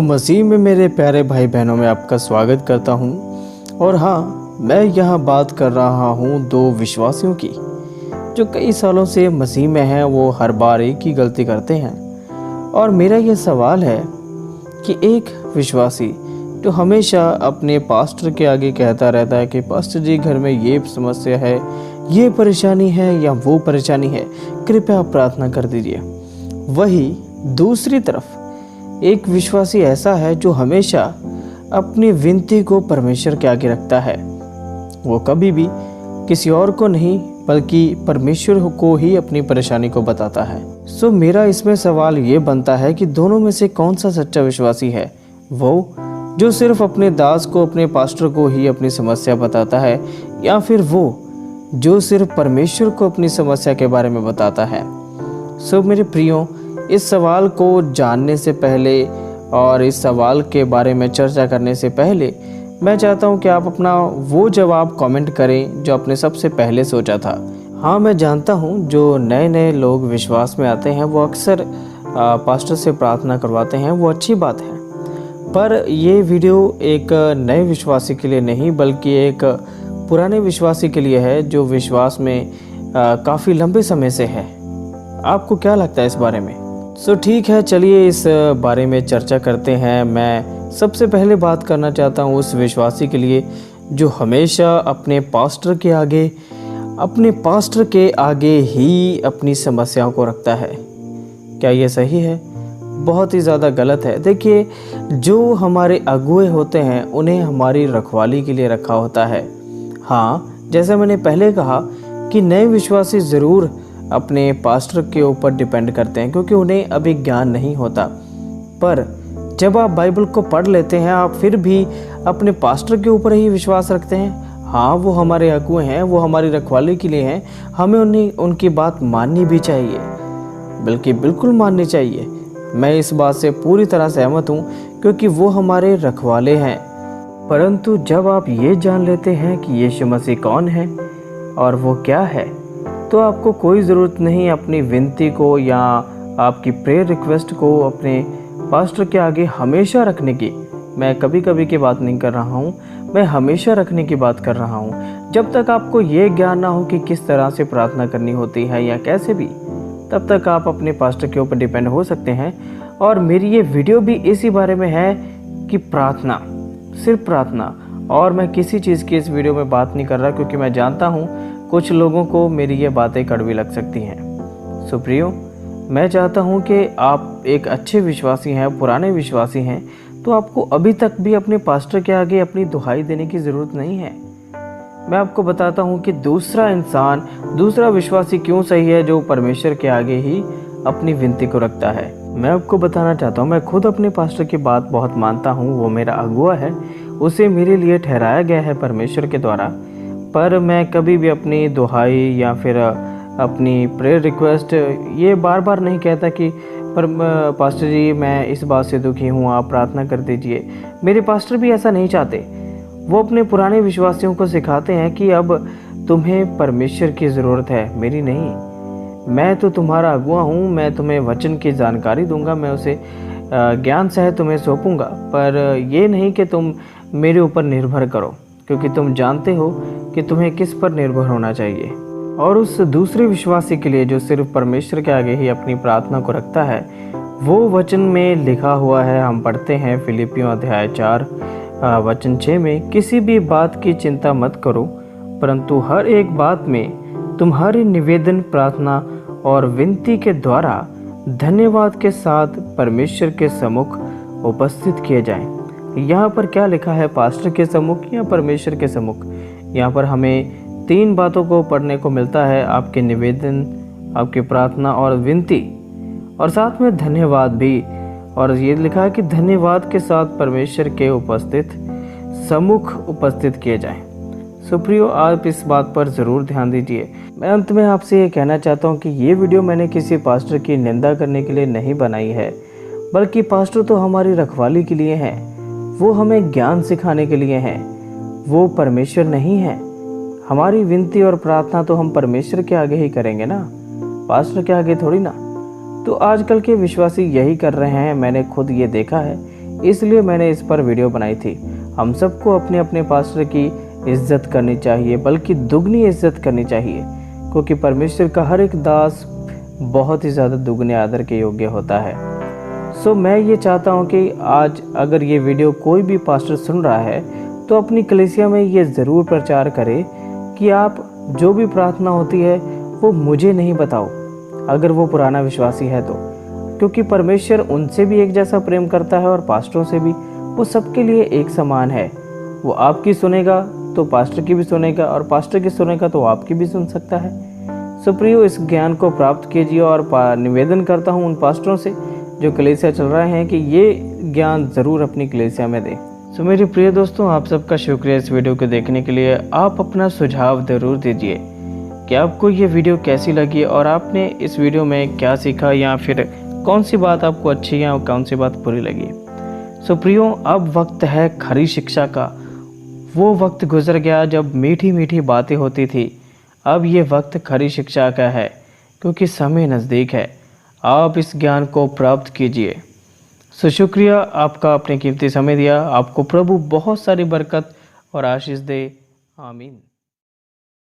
मसीह में मेरे प्यारे भाई बहनों में आपका स्वागत करता हूँ। और हाँ, मैं यहाँ बात कर रहा हूँ दो विश्वासियों की जो कई सालों से मसीह में हैं। वो हर बार एक ही गलती करते हैं। और मेरा ये सवाल है कि एक विश्वासी जो हमेशा अपने पास्टर के आगे कहता रहता है कि पास्टर जी घर में ये समस्या है, ये परेशानी है या वो परेशानी है, कृपया आप प्रार्थना कर दीजिए। वही दूसरी तरफ एक विश्वासी ऐसा है जो हमेशा अपनी विनती को परमेश्वर के आगे रखता है। वो कभी भी किसी और को नहीं बल्कि परमेश्वर को ही अपनी परेशानी को बताता है। मेरा इसमें सवाल ये बनता है कि दोनों में से कौन सा सच्चा विश्वासी है? वो जो सिर्फ अपने दास को, अपने पास्टर को ही अपनी समस्या बताता है, या फिर वो जो सिर्फ परमेश्वर को अपनी समस्या के बारे में बताता है? मेरे प्रियो, इस सवाल को जानने से पहले और इस सवाल के बारे में चर्चा करने से पहले मैं चाहता हूं कि आप अपना वो जवाब कमेंट करें जो आपने सबसे पहले सोचा था। हाँ, मैं जानता हूं जो नए नए लोग विश्वास में आते हैं वो अक्सर पास्टर से प्रार्थना करवाते हैं, वो अच्छी बात है। पर ये वीडियो एक नए विश्वासी के लिए नहीं बल्कि एक पुराने विश्वासी के लिए है जो विश्वास में काफ़ी लंबे समय से है। आपको क्या लगता है इस बारे में? ठीक है, चलिए इस बारे में चर्चा करते हैं। मैं सबसे पहले बात करना चाहता हूँ उस विश्वासी के लिए जो हमेशा अपने पास्टर के आगे ही अपनी समस्याओं को रखता है। क्या ये सही है? बहुत ही ज़्यादा गलत है। देखिए, जो हमारे अगुए होते हैं उन्हें हमारी रखवाली के लिए रखा होता है। हाँ, जैसे मैंने पहले कहा कि नए विश्वासी ज़रूर अपने पास्टर के ऊपर डिपेंड करते हैं क्योंकि उन्हें अभी ज्ञान नहीं होता। पर जब आप बाइबल को पढ़ लेते हैं, आप फिर भी अपने पास्टर के ऊपर ही विश्वास रखते हैं। हाँ, वो हमारे अगुए हैं, वो हमारी रखवाली के लिए हैं, हमें उनकी बात माननी भी चाहिए, बल्कि बिल्कुल माननी चाहिए। मैं इस बात से पूरी तरह सहमत हूँ क्योंकि वो हमारे रखवाले हैं। परंतु जब आप ये जान लेते हैं कि यीशु मसीह कौन है और वो क्या है, तो आपको कोई ज़रूरत नहीं अपनी विनती को या आपकी प्रेयर रिक्वेस्ट को अपने पास्टर के आगे हमेशा रखने की। मैं कभी कभी की बात नहीं कर रहा हूँ, मैं हमेशा रखने की बात कर रहा हूँ। जब तक आपको ये ज्ञान ना हो कि किस तरह से प्रार्थना करनी होती है या कैसे भी, तब तक आप अपने पास्टर के ऊपर डिपेंड हो सकते हैं। और मेरी ये वीडियो भी इसी बारे में है कि प्रार्थना, सिर्फ प्रार्थना, और मैं किसी चीज़ की इस वीडियो में बात नहीं कर रहा क्योंकि मैं जानता हूँ कुछ लोगों को मेरी ये बातें कड़वी लग सकती हैं। प्रियो, मैं चाहता हूँ कि आप एक अच्छे विश्वासी हैं, पुराने विश्वासी हैं, तो आपको अभी तक भी अपने पास्टर के आगे अपनी दुहाई देने की ज़रूरत नहीं है। मैं आपको बताता हूँ कि दूसरा विश्वासी क्यों सही है जो परमेश्वर के आगे ही अपनी विनती को रखता है। मैं आपको बताना चाहता हूँ, मैं खुद अपने पास्टर की बात बहुत मानता हूँ। वो मेरा अगुआ है, उसे मेरे लिए ठहराया गया है परमेश्वर के द्वारा। पर मैं कभी भी अपनी दुहाई या फिर अपनी प्रेयर रिक्वेस्ट ये बार बार नहीं कहता कि पास्टर जी मैं इस बात से दुखी हूँ, आप प्रार्थना कर दीजिए। मेरे पास्टर भी ऐसा नहीं चाहते। वो अपने पुराने विश्वासियों को सिखाते हैं कि अब तुम्हें परमेश्वर की ज़रूरत है, मेरी नहीं। मैं तो तुम्हारा अगुआ हूँ, मैं तुम्हें वचन की जानकारी दूंगा, मैं उसे ज्ञान सहित तुम्हें सौंपूंगा, पर ये नहीं कि तुम मेरे ऊपर निर्भर करो, क्योंकि तुम जानते हो कि तुम्हें किस पर निर्भर होना चाहिए। और उस दूसरे विश्वासी के लिए जो सिर्फ परमेश्वर के आगे ही अपनी प्रार्थना को रखता है, वो वचन में लिखा हुआ है, हम पढ़ते हैं फिलिपियों अध्याय 4 वचन 6 में, किसी भी बात की चिंता मत करो, परंतु हर एक बात में तुम्हारी निवेदन, प्रार्थना और विनती के द्वारा धन्यवाद के साथ परमेश्वर के सम्मुख उपस्थित किए जाएं। यहाँ पर क्या लिखा है, पास्टर के सम्मुख या परमेश्वर के सम्मुख? यहाँ पर हमें 3 बातों को पढ़ने को मिलता है, आपके निवेदन, आपकी प्रार्थना और विनती, और साथ में धन्यवाद भी। और ये लिखा है कि धन्यवाद के साथ परमेश्वर के सम्मुख उपस्थित किए जाएं। प्रियो, आप इस बात पर ज़रूर ध्यान दीजिए। मैं अंत में आपसे ये कहना चाहता हूँ कि ये वीडियो मैंने किसी पास्टर की निंदा करने के लिए नहीं बनाई है, बल्कि पास्टर तो हमारी रखवाली के लिए हैं, वो हमें ज्ञान सिखाने के लिए हैं, वो परमेश्वर नहीं है। हमारी विनती और प्रार्थना तो हम परमेश्वर के आगे ही करेंगे ना, पास्टर के आगे थोड़ी ना। तो आजकल के विश्वासी यही कर रहे हैं, मैंने खुद ये देखा है, इसलिए मैंने इस पर वीडियो बनाई थी। हम सबको अपने अपने पास्टर की इज्जत करनी चाहिए, बल्कि दुगनी इज्जत करनी चाहिए, क्योंकि परमेश्वर का हर एक दास बहुत ही ज़्यादा दुगने आदर के योग्य होता है। सो मैं ये चाहता हूँ कि आज अगर ये वीडियो कोई भी पास्टर सुन रहा है तो अपनी कलीसिया में ये ज़रूर प्रचार करे कि आप जो भी प्रार्थना होती है वो मुझे नहीं बताओ, अगर वो पुराना विश्वासी है तो, क्योंकि परमेश्वर उनसे भी एक जैसा प्रेम करता है और पास्टरों से भी। वो सबके लिए एक समान है। वो आपकी सुनेगा तो पास्टर की भी सुनेगा, और पास्टर की सुनेगा तो आपकी भी सुन सकता है। सो प्रियो, इस ज्ञान को प्राप्त कीजिए और निवेदन करता हूँ उन पास्टरों से जो कलीसिया चल रहे हैं कि ये ज्ञान ज़रूर अपनी कलीसिया में दें। सो मेरे प्रिय दोस्तों, आप सबका शुक्रिया इस वीडियो को देखने के लिए। आप अपना सुझाव ज़रूर दीजिए कि आपको ये वीडियो कैसी लगी और आपने इस वीडियो में क्या सीखा, या फिर कौन सी बात आपको अच्छी या कौन सी बात बुरी लगी। सो प्रियो, अब वक्त है खरी शिक्षा का। वो वक्त गुजर गया जब मीठी मीठी बातें होती थी। अब ये वक्त खरी शिक्षा का है, क्योंकि समय नज़दीक है। आप इस ज्ञान को प्राप्त कीजिए। सो शुक्रिया आपका, आपने कीमती समय दिया। आपको प्रभु बहुत सारी बरकत और आशीष दे। आमीन।